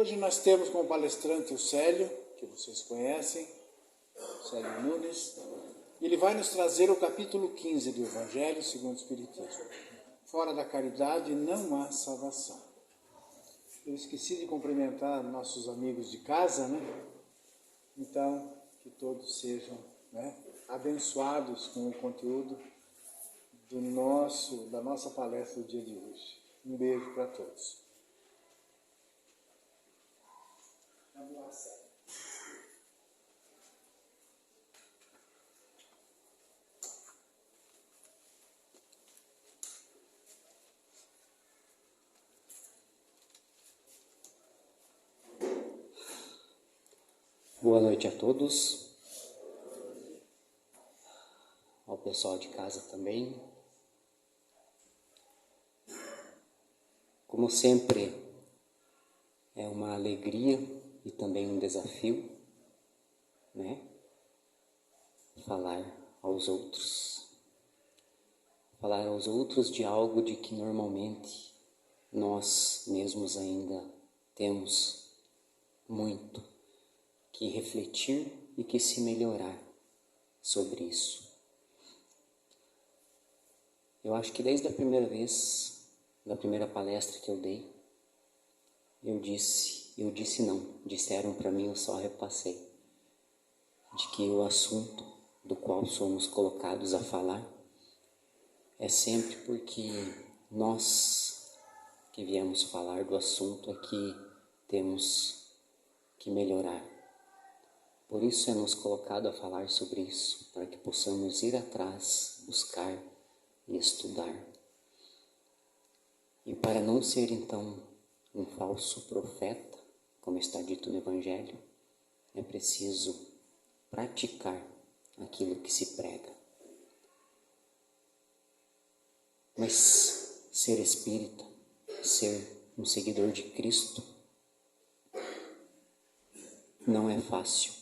Hoje nós temos como palestrante o Célio, que vocês conhecem, Célio Nunes. Ele vai nos trazer o capítulo 15 do Evangelho segundo o Espiritismo. Fora da caridade não há salvação. Eu esqueci de cumprimentar nossos amigos de casa, né? Então, que todos sejam, né, abençoados com o conteúdo da nossa palestra do dia de hoje. Um beijo para todos. Boa noite a todos, ao pessoal de casa também. Como sempre, é uma alegria e também um desafio, né? Falar aos outros de algo de que normalmente nós mesmos ainda temos muito que refletir e que se melhorar sobre isso. Eu acho que desde a primeira vez, da primeira palestra que eu dei, disseram para mim, eu só repassei, de que o assunto do qual somos colocados a falar é sempre porque nós que viemos falar do assunto é que temos que melhorar. Por isso é nos colocado a falar sobre isso, para que possamos ir atrás, buscar e estudar. E para não ser então um falso profeta, como está dito no Evangelho, é preciso praticar aquilo que se prega. Mas ser espírita, ser um seguidor de Cristo, não é fácil.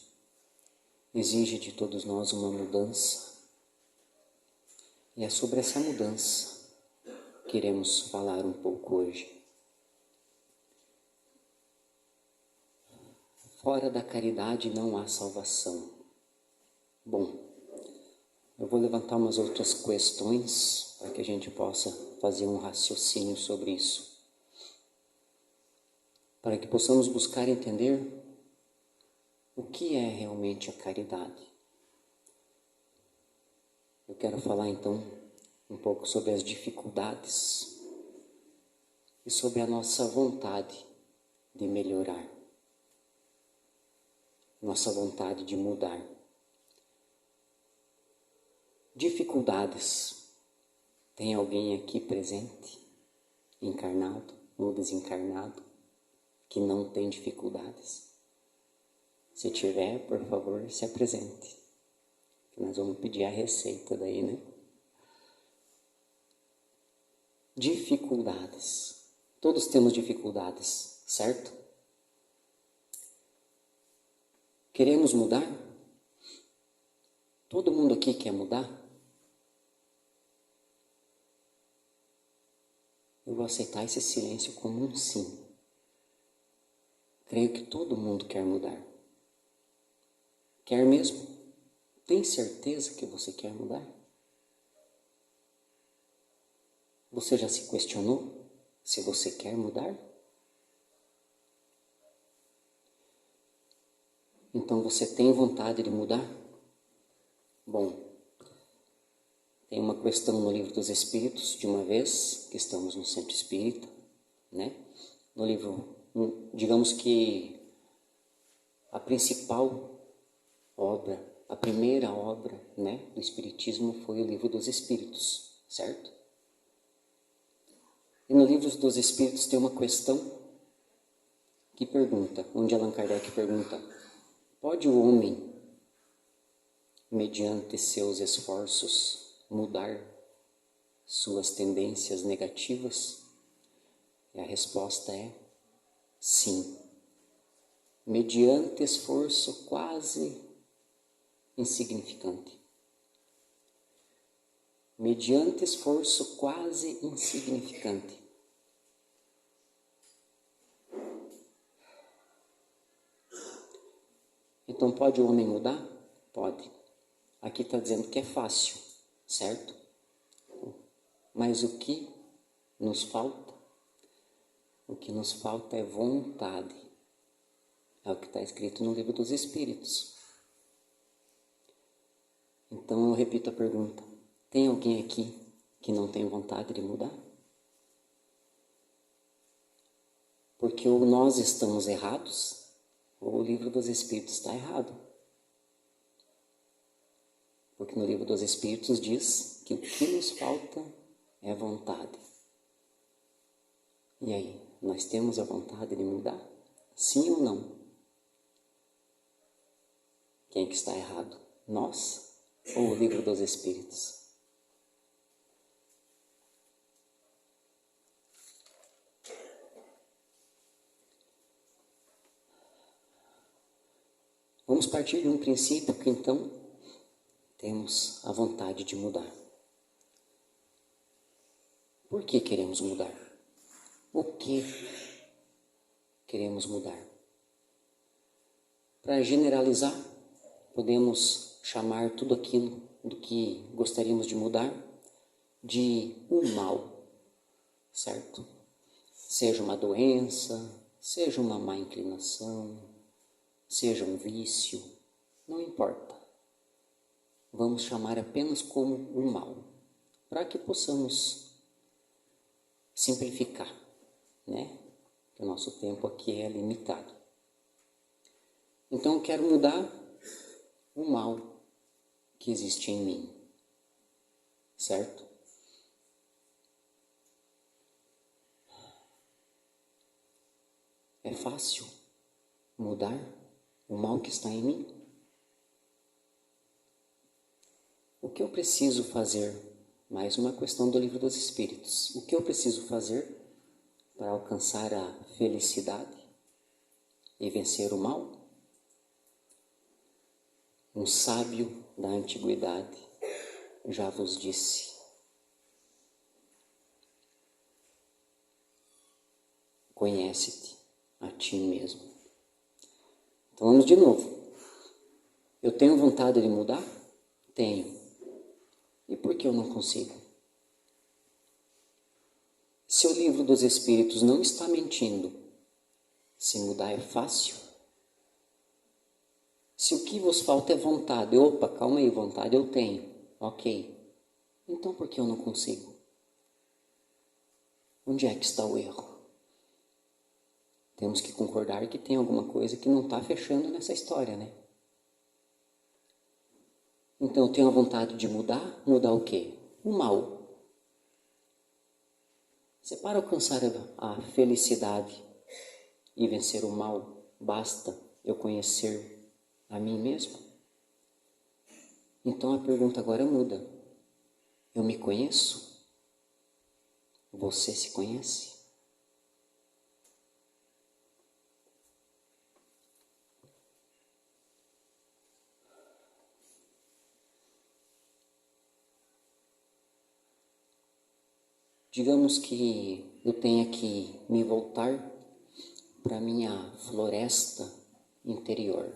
Exige de todos nós uma mudança. E é sobre essa mudança que iremos falar um pouco hoje. Fora da caridade não há salvação. Bom, eu vou levantar umas outras questões para que a gente possa fazer um raciocínio sobre isso. Para que possamos buscar entender o que é realmente a caridade. Eu quero falar então um pouco sobre as dificuldades e sobre a nossa vontade de melhorar, nossa vontade de mudar. Dificuldades. Tem alguém aqui presente, encarnado ou desencarnado, que não tem dificuldades? Se tiver, por favor, se apresente. Que nós vamos pedir a receita daí, né? Dificuldades. Todos temos dificuldades, certo? Queremos mudar? Todo mundo aqui quer mudar? Eu vou aceitar esse silêncio como um sim. Creio que todo mundo quer mudar. Quer mesmo? Tem certeza que você quer mudar? Você já se questionou se você quer mudar? Então você tem vontade de mudar? Bom, tem uma questão no Livro dos Espíritos, de uma vez que estamos no Centro Espírita, né? No livro, digamos que a principal obra, a primeira obra, né, do Espiritismo foi o Livro dos Espíritos, certo? E no Livro dos Espíritos tem uma questão que pergunta, onde Allan Kardec pergunta: pode o homem, mediante seus esforços, mudar suas tendências negativas? E a resposta é sim. Mediante esforço quase insignificante. Mediante esforço quase insignificante. Então pode o homem mudar? Pode. Aqui está dizendo que é fácil, certo? Mas o que nos falta? O que nos falta é vontade. É o que está escrito no Livro dos Espíritos. Então eu repito a pergunta: tem alguém aqui que não tem vontade de mudar? Porque ou nós estamos errados, ou o Livro dos Espíritos está errado. Porque no Livro dos Espíritos diz que o que nos falta é vontade. E aí, nós temos a vontade de mudar? Sim ou não? Quem que está errado? Nós ou o Livro dos Espíritos? Vamos partir de um princípio que então temos a vontade de mudar. Por que queremos mudar? O que queremos mudar? Para generalizar, podemos chamar tudo aquilo do que gostaríamos de mudar de um mal, certo? Seja uma doença, seja uma má inclinação, seja um vício, não importa. Vamos chamar apenas como um mal, para que possamos simplificar, né? O nosso tempo aqui é limitado. Então eu quero mudar o mal que existe em mim, certo? É fácil mudar o mal que está em mim? O que eu preciso fazer? Mais uma questão do Livro dos Espíritos. O que eu preciso fazer para alcançar a felicidade e vencer o mal? Um sábio da antiguidade já vos disse: conhece-te a ti mesmo. Então vamos de novo. Eu tenho vontade de mudar? Tenho. E por que eu não consigo? Se o Livro dos Espíritos não está mentindo, se mudar é fácil, se o que vos falta é vontade, opa, calma aí, vontade eu tenho, ok, então por que eu não consigo? Onde é que está o erro? Temos que concordar que tem alguma coisa que não está fechando nessa história, né? Então eu tenho a vontade de mudar, mudar o quê? O mal. Se para alcançar a felicidade e vencer o mal, basta eu conhecer a mim mesmo? Então a pergunta agora muda. Eu me conheço? Você se conhece? Digamos que eu tenha que me voltar para a minha floresta interior.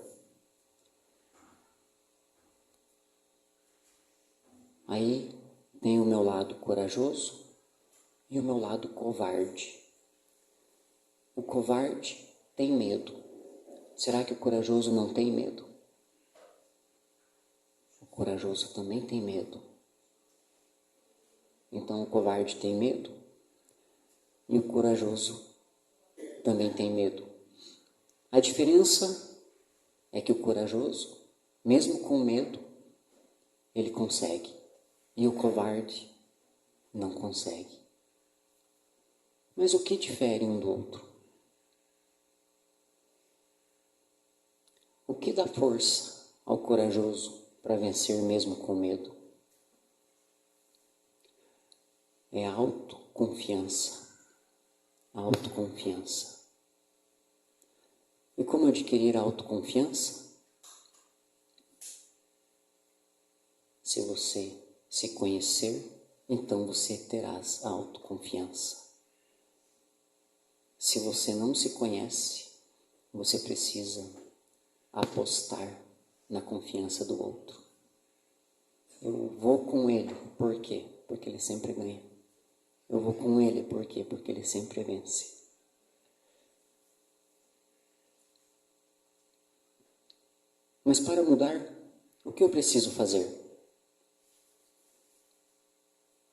Aí tem o meu lado corajoso e o meu lado covarde. O covarde tem medo. Será que o corajoso não tem medo? O corajoso também tem medo. Então o covarde tem medo e o corajoso também tem medo. A diferença é que o corajoso, mesmo com medo, ele consegue. E o covarde não consegue. Mas o que difere um do outro? O que dá força ao corajoso para vencer mesmo com medo? É a autoconfiança. A autoconfiança. E como adquirir a autoconfiança? Se você se conhecer, então você terás a autoconfiança. Se você não se conhece, você precisa apostar na confiança do outro. Eu vou com ele, por quê? Porque ele sempre ganha. Eu vou com ele, por quê? Porque ele sempre vence. Mas para mudar, o que eu preciso fazer?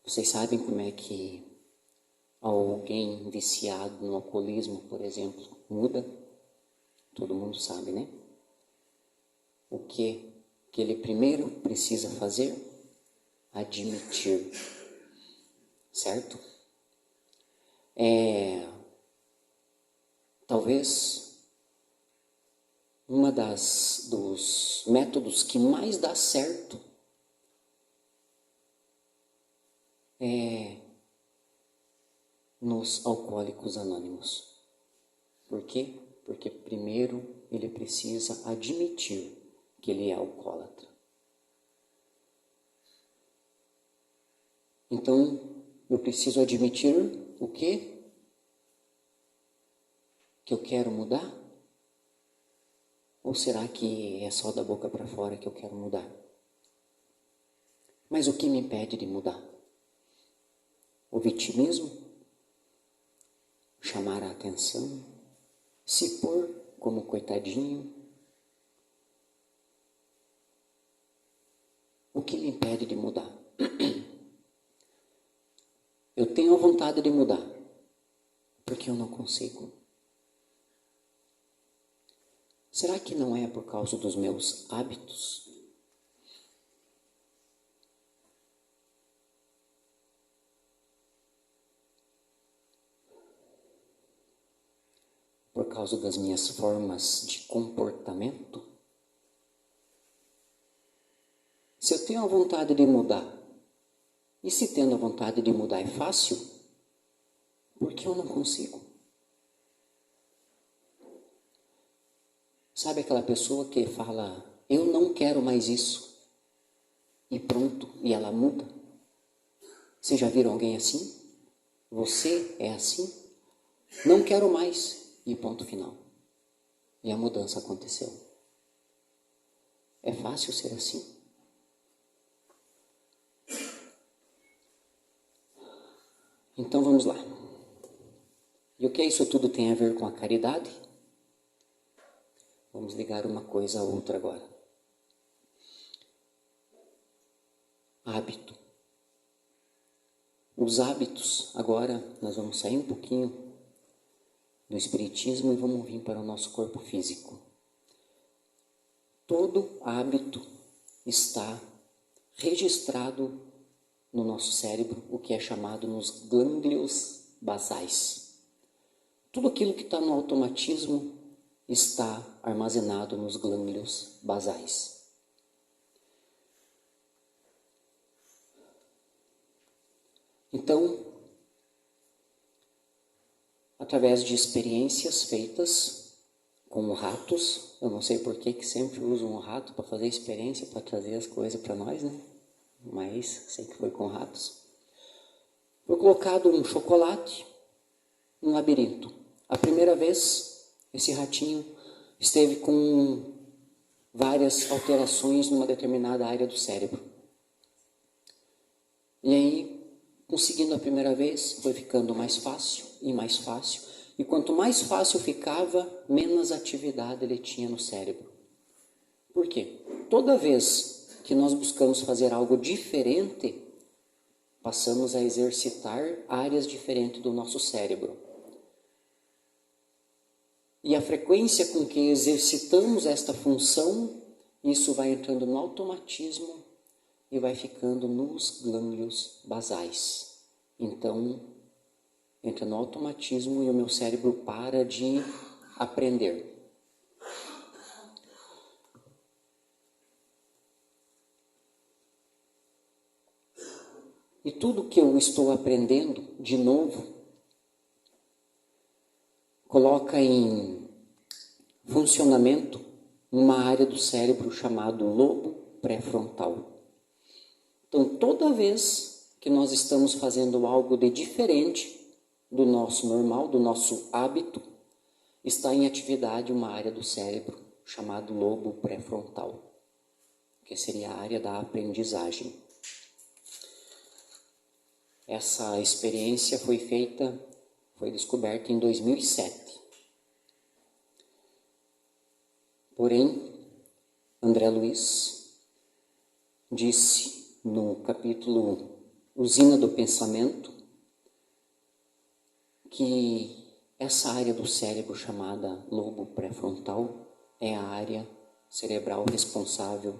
Vocês sabem como é que alguém viciado no alcoolismo, por exemplo, muda? Todo mundo sabe, né? O que ele primeiro precisa fazer? Admitir. Certo? Talvez dos métodos que mais dá certo é nos alcoólicos anônimos. Por quê? Porque primeiro ele precisa admitir que ele é alcoólatra. Então, eu preciso admitir o quê? Que eu quero mudar? Ou será que é só da boca para fora que eu quero mudar? Mas o que me impede de mudar? O vitimismo? Chamar a atenção? Se pôr como coitadinho? O que me impede de mudar? Eu tenho a vontade de mudar, porque eu não consigo. Será que não é por causa dos meus hábitos? Por causa das minhas formas de comportamento? Se eu tenho a vontade de mudar, e se tendo a vontade de mudar é fácil, por que eu não consigo? Sabe aquela pessoa que fala, eu não quero mais isso, e pronto, e ela muda? Vocês já viram alguém assim? Você é assim? Não quero mais, e ponto final. E a mudança aconteceu. É fácil ser assim? Então vamos lá. E o que isso tudo tem a ver com a caridade? Vamos ligar uma coisa a outra agora. Hábito. Os hábitos, agora nós vamos sair um pouquinho do espiritismo e vamos vir para o nosso corpo físico. Todo hábito está registrado no nosso cérebro, o que é chamado nos gânglios basais. Tudo aquilo que está no automatismo está armazenado nos gânglios basais. Então, através de experiências feitas com ratos, eu não sei por que sempre usam um rato para fazer experiência, para trazer as coisas para nós, né? Mas sei que foi com ratos. Foi colocado um chocolate num labirinto. A primeira vez, esse ratinho esteve com várias alterações numa determinada área do cérebro. E aí, conseguindo a primeira vez, foi ficando mais fácil e mais fácil. E quanto mais fácil ficava, menos atividade ele tinha no cérebro. Por quê? Toda vez que nós buscamos fazer algo diferente, passamos a exercitar áreas diferentes do nosso cérebro. E a frequência com que exercitamos esta função, isso vai entrando no automatismo e vai ficando nos gânglios basais. Então, entra no automatismo e o meu cérebro para de aprender. E tudo que eu estou aprendendo, de novo, coloca em funcionamento uma área do cérebro chamado lobo pré-frontal. Então, toda vez que nós estamos fazendo algo de diferente do nosso normal, do nosso hábito, está em atividade uma área do cérebro chamado lobo pré-frontal, que seria a área da aprendizagem. Essa experiência foi descoberta em 2007. Porém, André Luiz disse no capítulo Usina do Pensamento que essa área do cérebro chamada lobo pré-frontal é a área cerebral responsável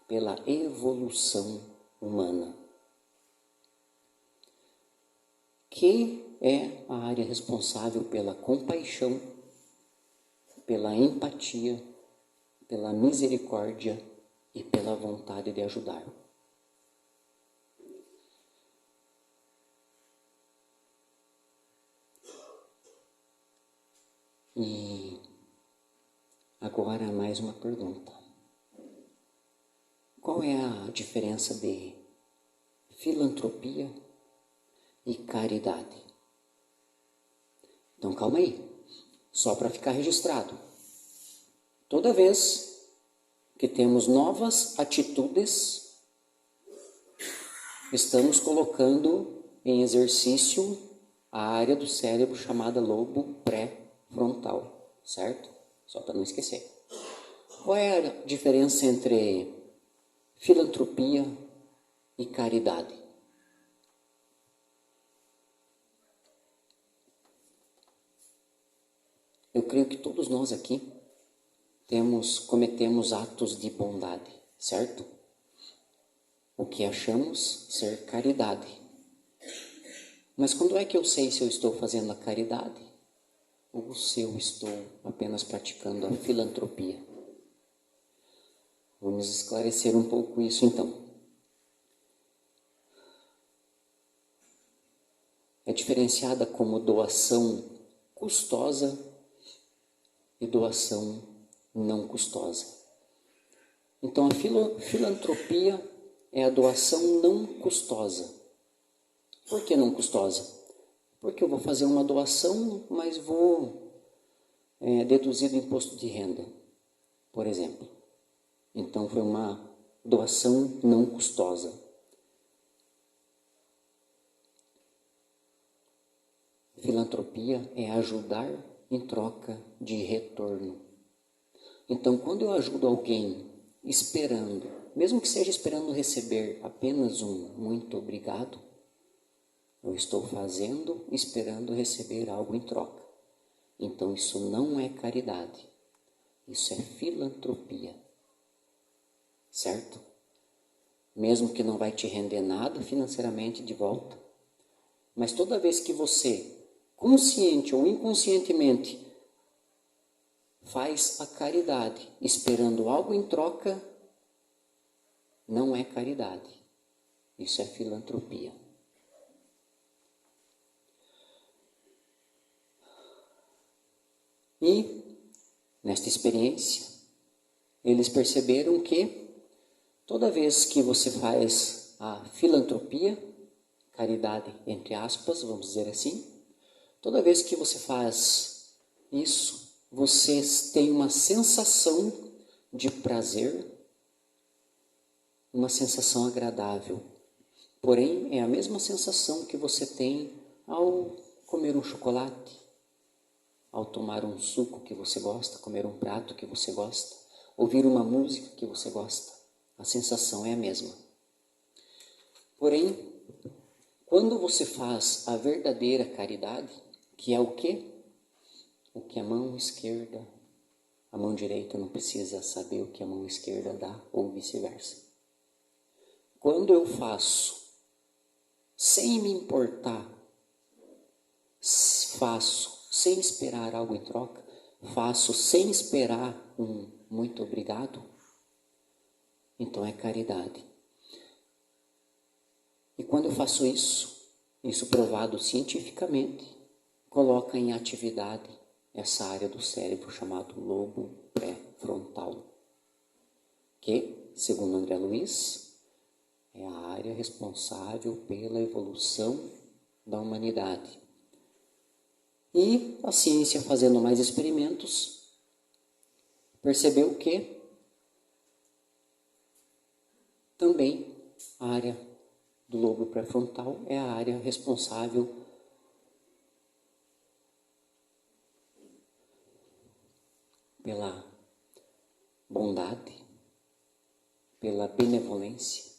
pela evolução humana, que é a área responsável pela compaixão, pela empatia, pela misericórdia e pela vontade de ajudar. E agora mais uma pergunta. Qual é a diferença de filantropia e caridade? Então calma aí, só para ficar registrado. Toda vez que temos novas atitudes, estamos colocando em exercício a área do cérebro chamada lobo pré-frontal, certo? Só para não esquecer. Qual é a diferença entre filantropia e caridade? Eu creio que todos nós aqui cometemos atos de bondade, certo? O que achamos ser caridade. Mas quando é que eu sei se eu estou fazendo a caridade ou se eu estou apenas praticando a filantropia? Vamos esclarecer um pouco isso então. É diferenciada como doação custosa e doação não custosa. Então a filantropia é a doação não custosa. Por que não custosa? Porque eu vou fazer uma doação, mas vou deduzir do imposto de renda, por exemplo. Então foi uma doação não custosa. Filantropia é ajudar em troca de retorno. Então, quando eu ajudo alguém esperando, mesmo que seja esperando receber apenas um muito obrigado, eu estou fazendo esperando receber algo em troca. Então, isso não é caridade. Isso é filantropia. Certo? Mesmo que não vai te render nada financeiramente de volta, mas toda vez que você, consciente ou inconscientemente, faz a caridade esperando algo em troca, não é caridade. Isso é filantropia. E, nesta experiência, eles perceberam que toda vez que você faz a filantropia, caridade entre aspas, vamos dizer assim, toda vez que você faz isso, você tem uma sensação de prazer, uma sensação agradável. Porém, é a mesma sensação que você tem ao comer um chocolate, ao tomar um suco que você gosta, comer um prato que você gosta, ouvir uma música que você gosta. A sensação é a mesma. Porém, quando você faz a verdadeira caridade, que é o quê? O que a mão esquerda, a mão direita não precisa saber o que a mão esquerda dá, ou vice-versa. Quando eu faço sem me importar, faço sem esperar algo em troca, faço sem esperar um muito obrigado, então é caridade. E quando eu faço isso provado cientificamente, coloca em atividade essa área do cérebro chamado lobo pré-frontal, que, segundo André Luiz, é a área responsável pela evolução da humanidade. E a ciência, fazendo mais experimentos, percebeu que também a área do lobo pré-frontal é a área responsável pela bondade, pela benevolência.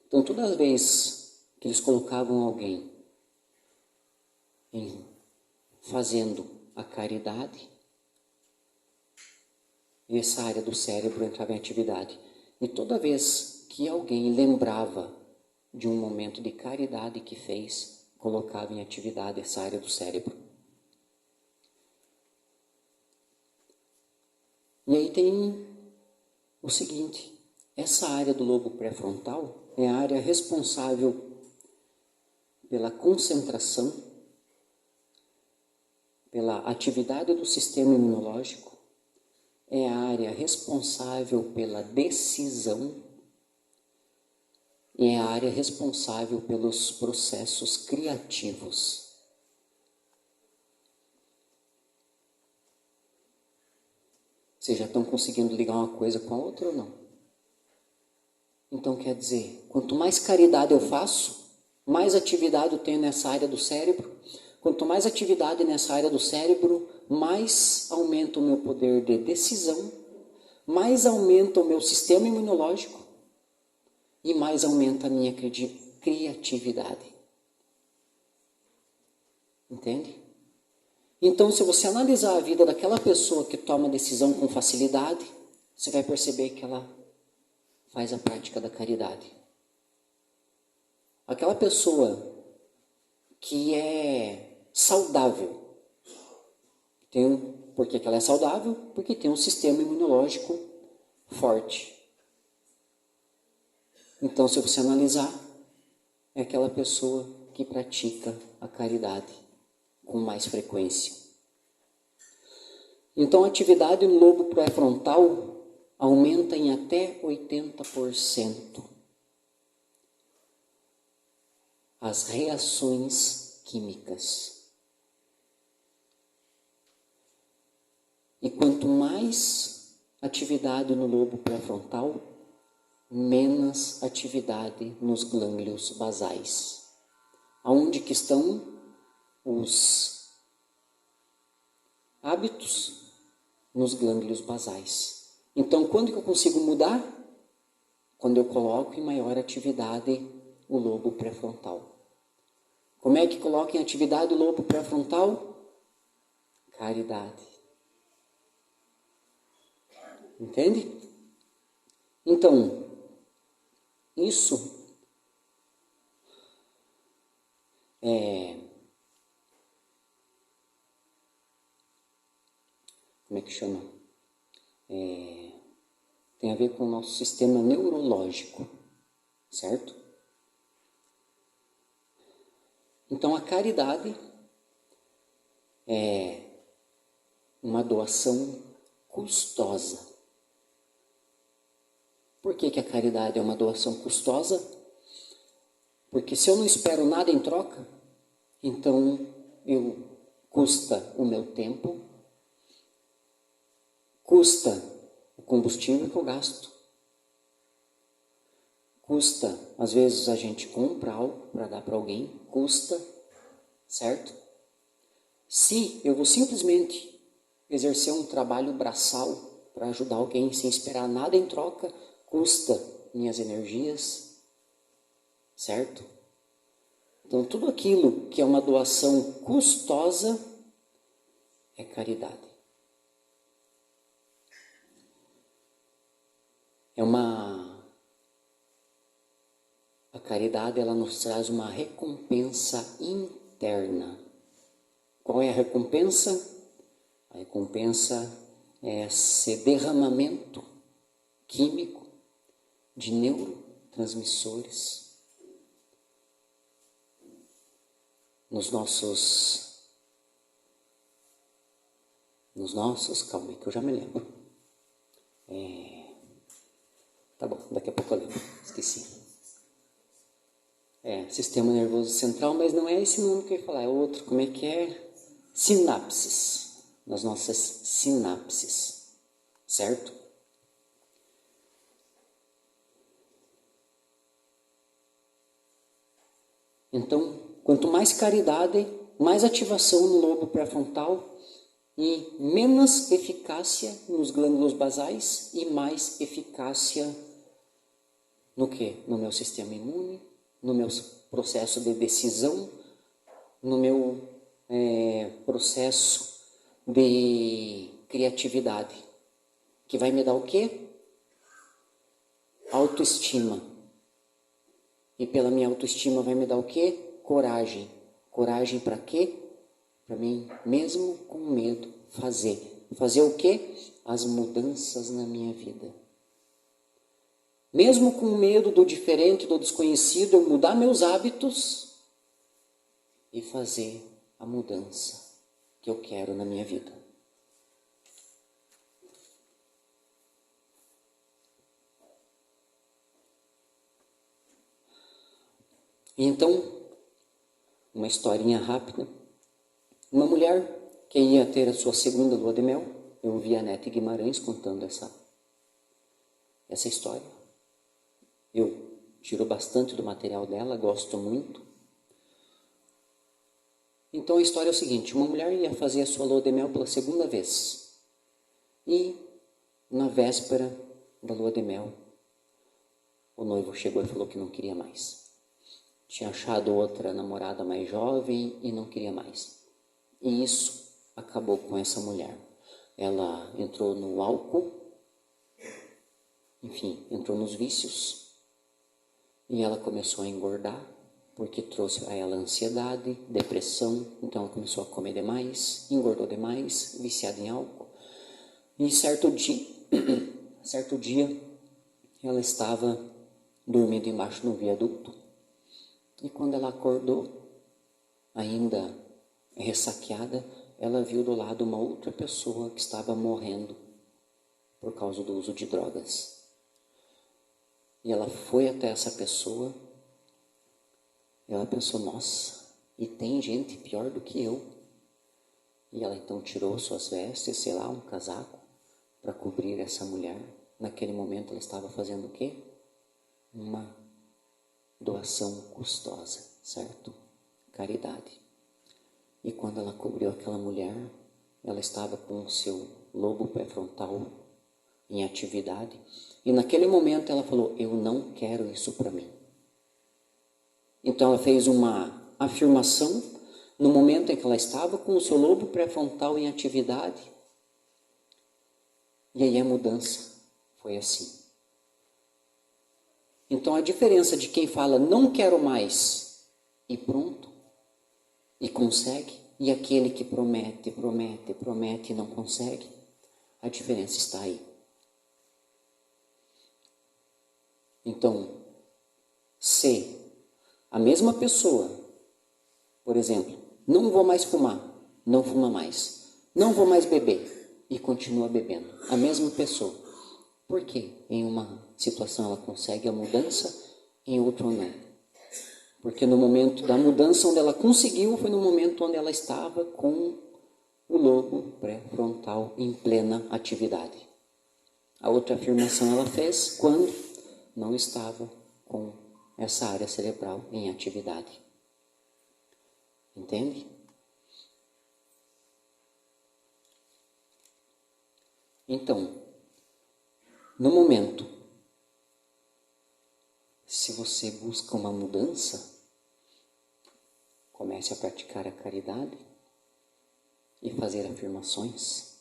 Então, toda vez que eles colocavam alguém fazendo a caridade, essa área do cérebro entrava em atividade. E toda vez que alguém lembrava de um momento de caridade que fez, colocava em atividade essa área do cérebro. E aí tem o seguinte, essa área do lobo pré-frontal é a área responsável pela concentração, pela atividade do sistema imunológico, é a área responsável pela decisão e é a área responsável pelos processos criativos. Vocês já estão conseguindo ligar uma coisa com a outra ou não? Então quer dizer, quanto mais caridade eu faço, mais atividade eu tenho nessa área do cérebro. Quanto mais atividade nessa área do cérebro, mais aumenta o meu poder de decisão, mais aumenta o meu sistema imunológico e mais aumenta a minha criatividade. Entende? Então, se você analisar a vida daquela pessoa que toma decisão com facilidade, você vai perceber que ela faz a prática da caridade. Aquela pessoa que é saudável, por que ela é saudável? Porque tem um sistema imunológico forte. Então, se você analisar, é aquela pessoa que pratica a caridade com mais frequência. Então, a atividade no lobo pré-frontal aumenta em até 80% as reações químicas. E quanto mais atividade no lobo pré-frontal, menos atividade nos gânglios basais. Aonde que estão os hábitos? Nos gânglios basais. Então, quando que eu consigo mudar? Quando eu coloco em maior atividade o lobo pré-frontal. Como é que coloca em atividade o lobo pré-frontal? Caridade. Entende? Então, isso como é que chama? Tem a ver com o nosso sistema neurológico, certo? Então, a caridade é uma doação custosa. Por que a caridade é uma doação custosa? Porque se eu não espero nada em troca, então custa o meu tempo, custa o combustível que eu gasto, custa, às vezes a gente compra algo para dar para alguém, custa, certo? Se eu vou simplesmente exercer um trabalho braçal para ajudar alguém sem esperar nada em troca, custa minhas energias, certo? Então, tudo aquilo que é uma doação custosa é caridade. A caridade, ela nos traz uma recompensa interna. Qual é a recompensa? A recompensa é esse derramamento químico de neurotransmissores nos nossos, calma aí que eu já me lembro. Tá bom, daqui a pouco eu lembro, esqueci. Sistema nervoso central, mas não é esse nome que eu ia falar, é outro, como é que é? Sinapses, nas nossas sinapses, certo? Então, quanto mais caridade, mais ativação no lobo pré-frontal e menos eficácia nos glândulos basais e mais eficácia no quê? No meu sistema imune, no meu processo de decisão, no meu processo de criatividade, que vai me dar o quê? Autoestima. E pela minha autoestima vai me dar o quê? Coragem. Coragem para quê? Para mim, mesmo com medo, fazer. Fazer o quê? As mudanças na minha vida. Mesmo com medo do diferente, do desconhecido, eu mudar meus hábitos e fazer a mudança que eu quero na minha vida. Então, uma historinha rápida. Uma mulher que ia ter a sua segunda lua de mel, eu ouvi a Nete Guimarães contando essa história. Eu tiro bastante do material dela, gosto muito. Então a história é o seguinte, uma mulher ia fazer a sua lua de mel pela segunda vez. E na véspera da lua de mel, o noivo chegou e falou que não queria mais. Tinha achado outra namorada mais jovem e não queria mais. E isso acabou com essa mulher. Ela entrou no álcool, enfim, entrou nos vícios. E ela começou a engordar, porque trouxe a ela ansiedade, depressão. Então ela começou a comer demais, engordou demais, viciada em álcool. E certo dia, ela estava dormindo embaixo de um viaduto. E quando ela acordou, ainda ressaqueada, ela viu do lado uma outra pessoa que estava morrendo por causa do uso de drogas. E ela foi até essa pessoa, e ela pensou, nossa, e tem gente pior do que eu. E ela então tirou suas vestes, sei lá, um casaco, para cobrir essa mulher. Naquele momento ela estava fazendo o quê? Uma doação custosa, certo? Caridade. E quando ela cobriu aquela mulher, ela estava com o seu lobo pré-frontal em atividade. E naquele momento ela falou, eu não quero isso para mim. Então ela fez uma afirmação no momento em que ela estava com o seu lobo pré-frontal em atividade. E aí a mudança foi assim. Então a diferença de quem fala não quero mais e pronto, e consegue, e aquele que promete e não consegue, a diferença está aí. Então, se a mesma pessoa, por exemplo, não vou mais fumar, não fuma mais, não vou mais beber e continua bebendo, a mesma pessoa, por que em uma situação ela consegue a mudança, em outra não? Porque no momento da mudança onde ela conseguiu, foi no momento onde ela estava com o lobo pré-frontal em plena atividade. A outra afirmação ela fez quando não estava com essa área cerebral em atividade. Entende? Então, no momento, se você busca uma mudança, comece a praticar a caridade e fazer afirmações.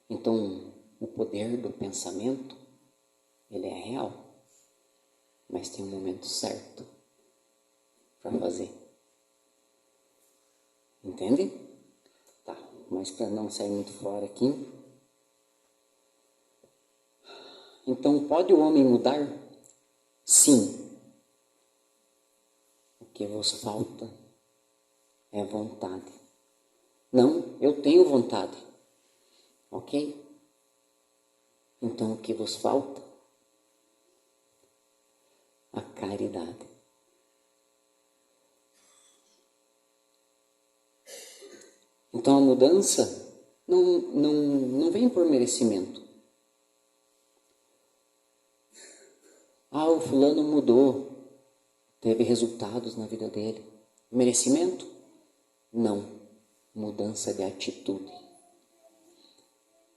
Então, o poder do pensamento, ele é real, mas tem um momento certo para fazer. Entende? Tá, mas para não sair muito fora aqui. Então, pode o homem mudar? Sim. O que vos falta é vontade. Não, eu tenho vontade. Ok? Então, o que vos falta? A caridade. Então, a mudança não vem por merecimento. Ah, o fulano mudou, teve resultados na vida dele. Merecimento? Não. Mudança de atitude.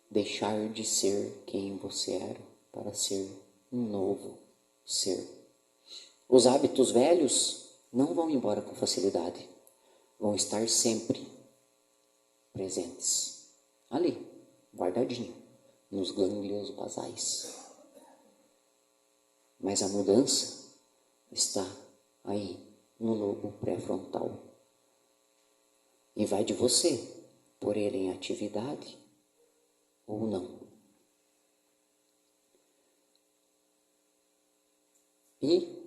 Deixar de ser quem você era para ser um novo ser. Os hábitos velhos não vão embora com facilidade. Vão estar sempre presentes. Ali, guardadinho, nos gânglios basais. Mas a mudança está aí, no lobo pré-frontal. E vai de você pôr ele em atividade ou não. E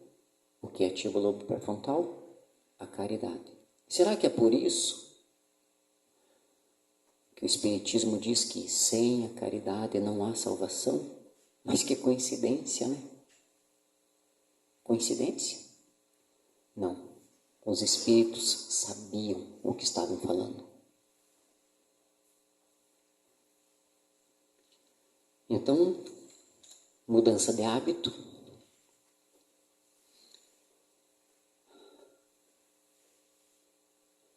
o que ativa o lobo pré-frontal? A caridade. Será que é por isso que o Espiritismo diz que sem a caridade não há salvação? Mas que coincidência, né? Coincidência? Não. Os Espíritos sabiam o que estavam falando. Então, mudança de hábito.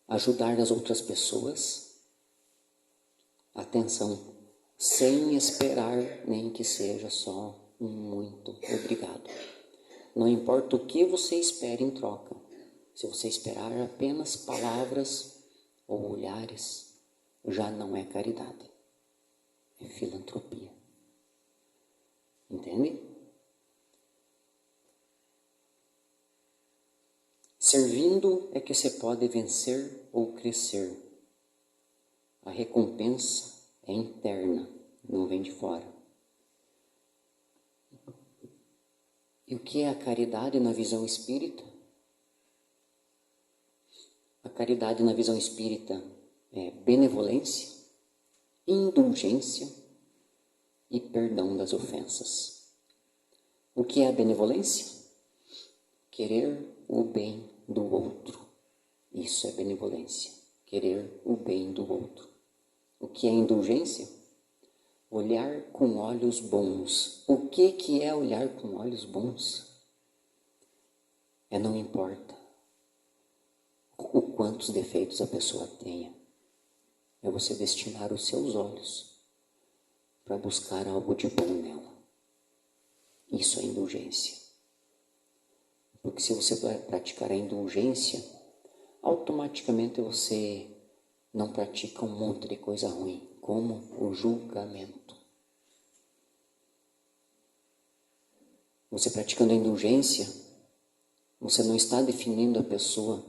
Ajudar as outras pessoas. Atenção, sem esperar nem que seja só um muito obrigado. Não importa o que você espere em troca. Se você esperar apenas palavras ou olhares, já não é caridade. É filantropia. Entende? Servindo é que você pode vencer ou crescer. A recompensa é interna, não vem de fora. E o que é a caridade na visão espírita? A caridade na visão espírita é benevolência, indulgência e perdão das ofensas. O que é a benevolência? Querer o bem do outro. Isso é benevolência. Querer o bem do outro. O que é indulgência? Olhar com olhos bons. O que é olhar com olhos bons? Não importa o quantos defeitos a pessoa tenha. É você destinar os seus olhos para buscar algo de bom nela. Isso é indulgência. Porque se você praticar a indulgência, automaticamente você não pratica um monte de coisa ruim, como o julgamento. Você praticando a indulgência, você não está definindo a pessoa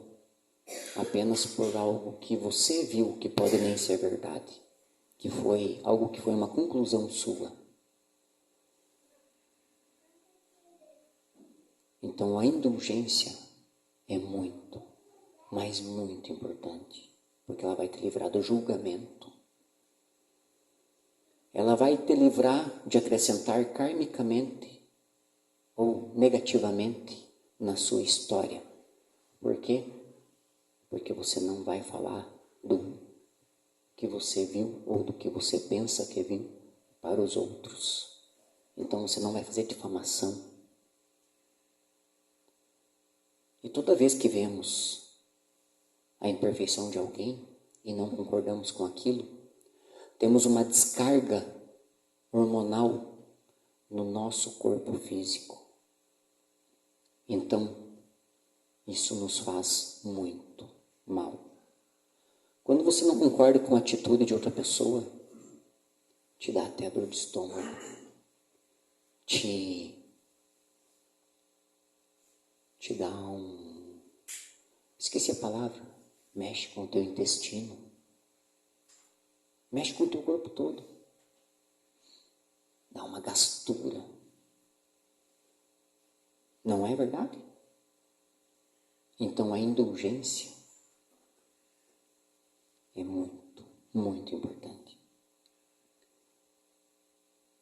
apenas por algo que você viu que pode nem ser verdade, que foi algo que foi uma conclusão sua. Então a indulgência é muito, mas muito importante, porque ela vai te livrar do julgamento. Ela vai te livrar de acrescentar karmicamente ou negativamente na sua história. Por quê? Porque você não vai falar do que você viu ou do que você pensa que viu para os outros. Então você não vai fazer difamação. E toda vez que vemos a imperfeição de alguém e não concordamos com aquilo, temos uma descarga hormonal no nosso corpo físico. Então, isso nos faz muito mal. Quando você não concorda com a atitude de outra pessoa, te dá até dor de estômago, te dá esqueci a palavra, mexe com o teu intestino, mexe com o teu corpo todo, dá uma gastura. Não é verdade? Então a indulgência é muito, muito importante.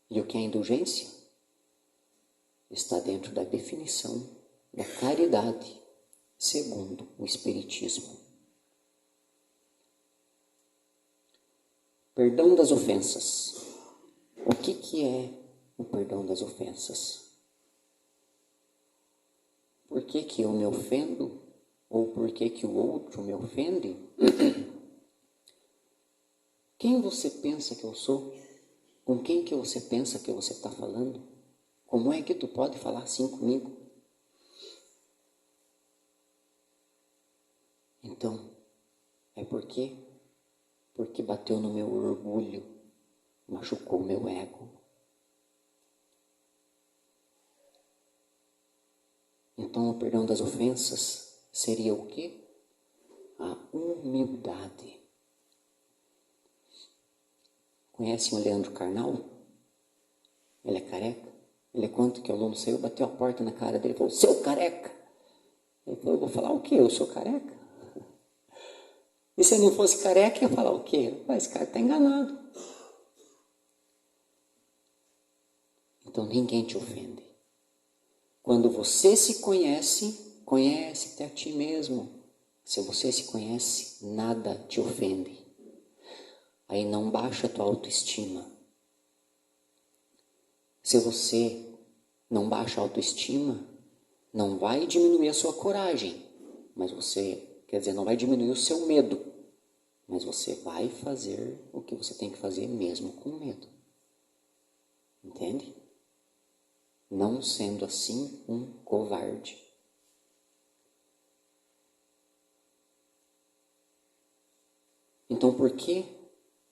E o que é indulgência? Está dentro da definição da caridade, segundo o Espiritismo. Perdão das ofensas. O que é o perdão das ofensas? Por que eu me ofendo? Ou por que o outro me ofende? Quem você pensa que eu sou? Com quem que você pensa que você está falando? Como é que tu pode falar assim comigo? Então, é porque bateu no meu orgulho, machucou o meu ego. Então, o perdão das ofensas seria o quê? A humildade. Conhecem o Leandro Carnal? Ele é careca. Ele conta que o aluno saiu, bateu a porta na cara dele e falou: seu careca! Ele falou: eu vou falar o quê? Eu sou careca? E se eu não fosse careca, ia falar o quê? Esse cara está enganado. Então ninguém te ofende. Quando você se conhece, conhece-te a ti mesmo. Se você se conhece, nada te ofende. Aí não baixa a tua autoestima. Se você não baixa a autoestima, não vai diminuir a sua coragem, mas não vai diminuir o seu medo, mas você vai fazer o que você tem que fazer mesmo com medo. Entende? Não sendo assim um covarde. Então, por que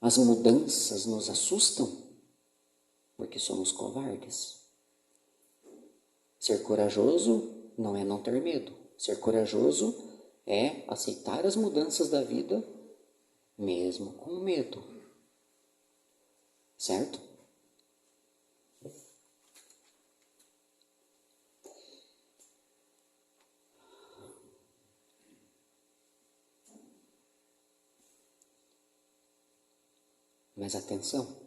as mudanças nos assustam? Porque somos covardes. Ser corajoso não é não ter medo. Ser corajoso é aceitar as mudanças da vida mesmo com medo. Certo? Mas atenção.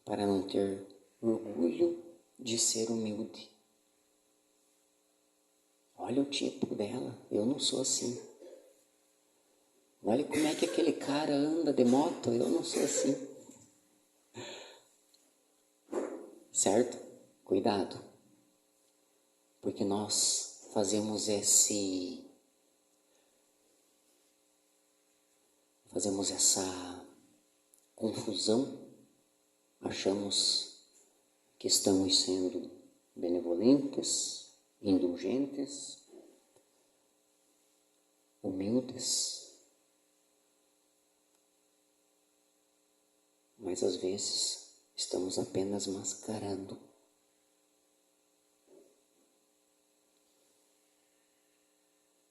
Para não ter orgulho de ser humilde. Olha o tipo dela, eu não sou assim. Olha como é que aquele cara anda de moto, eu não sou assim. Certo? Cuidado. Porque nós fazemos essa confusão, achamos que estamos sendo benevolentes, indulgentes, humildes, mas às vezes estamos apenas mascarando.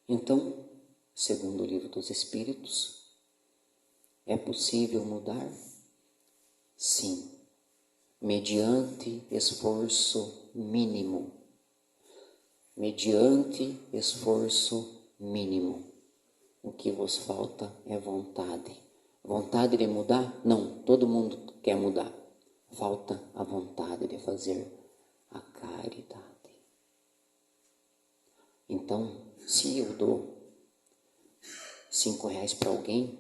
Então, segundo o Livro dos Espíritos, é possível mudar? Sim, mediante esforço mínimo. Mediante esforço mínimo. O que vos falta é vontade. Vontade de mudar? Não, todo mundo quer mudar. Falta a vontade de fazer a caridade. Então, se eu dou R$5 para alguém,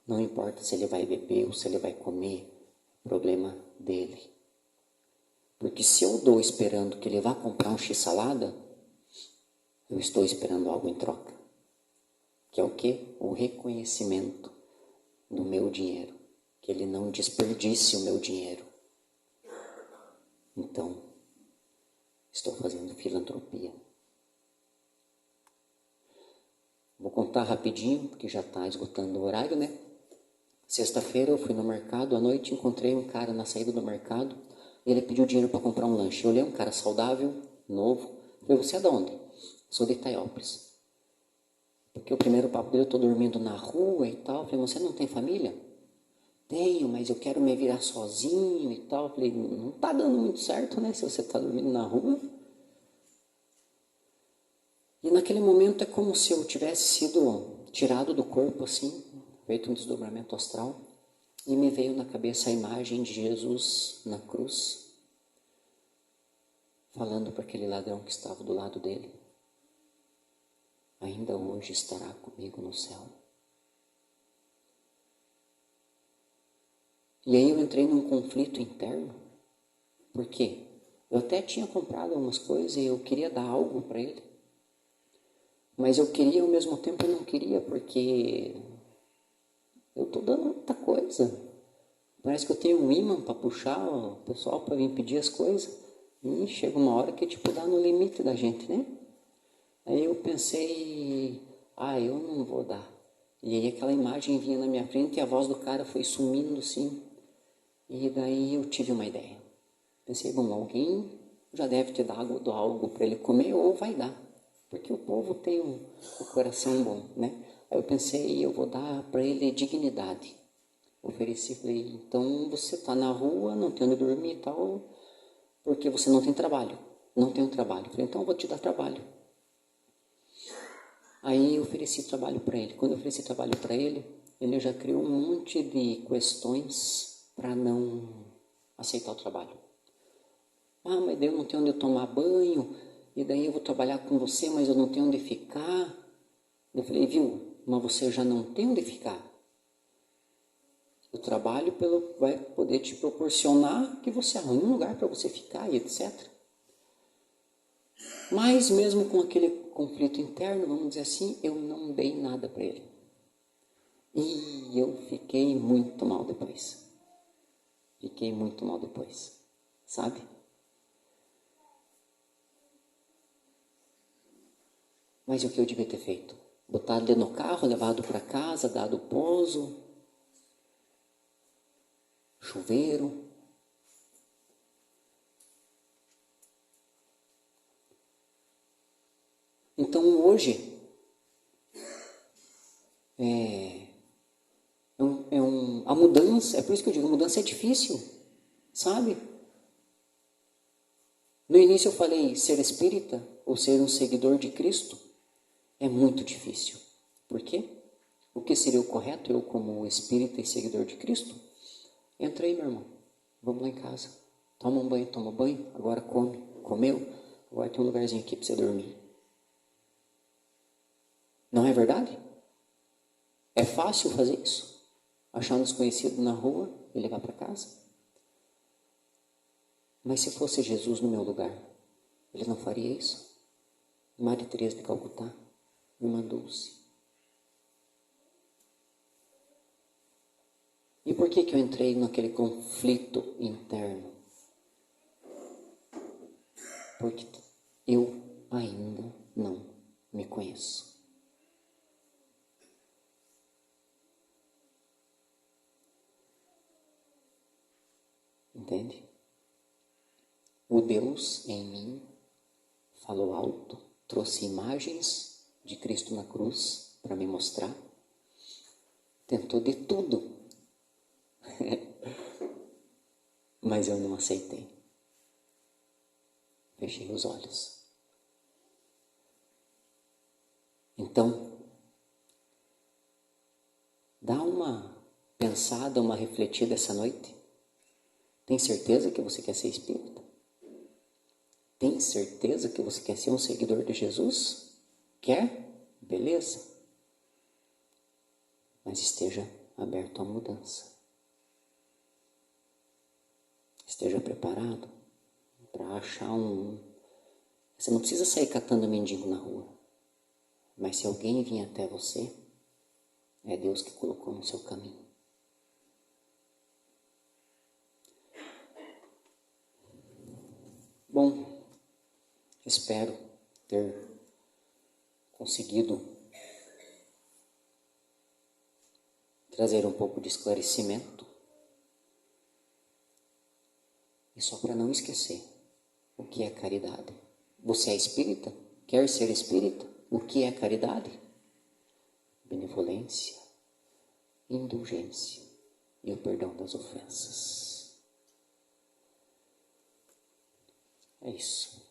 não importa se ele vai beber ou se ele vai comer, problema dele. Porque se eu dou esperando que ele vá comprar um x-salada, eu estou esperando algo em troca. Que é o quê? O reconhecimento do meu dinheiro. Que ele não desperdice o meu dinheiro. Então, estou fazendo filantropia. Vou contar rapidinho, porque já está esgotando o horário, né? Sexta-feira eu fui no mercado, à noite encontrei um cara na saída do mercado e ele pediu dinheiro para comprar um lanche. Eu olhei um cara saudável, novo. Falei: você é de onde? Sou de Itaiópolis. Porque o primeiro papo dele, eu estou dormindo na rua e tal. Falei: você não tem família? Tenho, mas eu quero me virar sozinho e tal. Falei: não está dando muito certo, né? Se você está dormindo na rua. E naquele momento é como se eu tivesse sido tirado do corpo assim, feito um desdobramento astral, e me veio na cabeça a imagem de Jesus na cruz, falando para aquele ladrão que estava do lado dele: ainda hoje estará comigo no céu. E aí eu entrei num conflito interno. Por quê? Eu até tinha comprado algumas coisas e eu queria dar algo para ele. Mas eu queria, ao mesmo tempo eu não queria, porque eu estou dando muita coisa. Parece que eu tenho um imã para puxar o pessoal para vir pedir as coisas. E chega uma hora que tipo dá no limite da gente, né? Aí eu pensei, eu não vou dar. E aí aquela imagem vinha na minha frente e a voz do cara foi sumindo assim. E daí eu tive uma ideia. Pensei, bom, alguém já deve ter dado algo para ele comer ou vai dar. Porque o povo tem o coração bom, né? Aí eu pensei, eu vou dar para ele dignidade. Ofereci, falei, então você está na rua, não tem onde dormir e tal, porque você não tem trabalho. Não tem um trabalho. Falei, então eu vou te dar trabalho. Aí eu ofereci trabalho para ele. Quando eu ofereci trabalho para ele, ele já criou um monte de questões para não aceitar o trabalho. Mas daí eu não tenho onde tomar banho, e daí eu vou trabalhar com você, mas eu não tenho onde ficar. Eu falei, viu, mas você já não tem onde ficar. O trabalho vai poder te proporcionar que você arranje um lugar para você ficar e etc. Mas mesmo com aquele conflito interno, vamos dizer assim, eu não dei nada para ele. E eu fiquei muito mal depois. Fiquei muito mal depois, sabe? Mas o que eu devia ter feito? Botado ele no carro, levado para casa, dado pouso, chuveiro. Então hoje a mudança, é por isso que eu digo, a mudança é difícil, sabe? No início eu falei, ser espírita ou ser um seguidor de Cristo é muito difícil. Por quê? O que seria o correto, eu como espírita e seguidor de Cristo? Entra aí, meu irmão, vamos lá em casa, toma um banho, toma banho, agora come, comeu, agora tem um lugarzinho aqui para você dormir. Não é verdade? É fácil fazer isso? Achar um desconhecido na rua e levar para casa? Mas se fosse Jesus no meu lugar, ele não faria isso? Maria Teresa de Calcutá, irmã Dulce. E por que eu entrei naquele conflito interno? Porque eu ainda não me conheço. Entende? O Deus em mim falou alto, trouxe imagens de Cristo na cruz para me mostrar. Tentou de tudo. Mas eu não aceitei. Fechei os olhos. Então, dá uma pensada, uma refletida essa noite. Tem certeza que você quer ser espírita? Tem certeza que você quer ser um seguidor de Jesus? Quer? Beleza. Mas esteja aberto à mudança. Esteja preparado para achar um... Você não precisa sair catando mendigo na rua. Mas se alguém vir até você, é Deus que colocou no seu caminho. Bom, espero ter conseguido trazer um pouco de esclarecimento. E só para não esquecer, o que é caridade? Você é espírita? Quer ser espírita? O que é caridade? Benevolência, indulgência e o perdão das ofensas. É isso.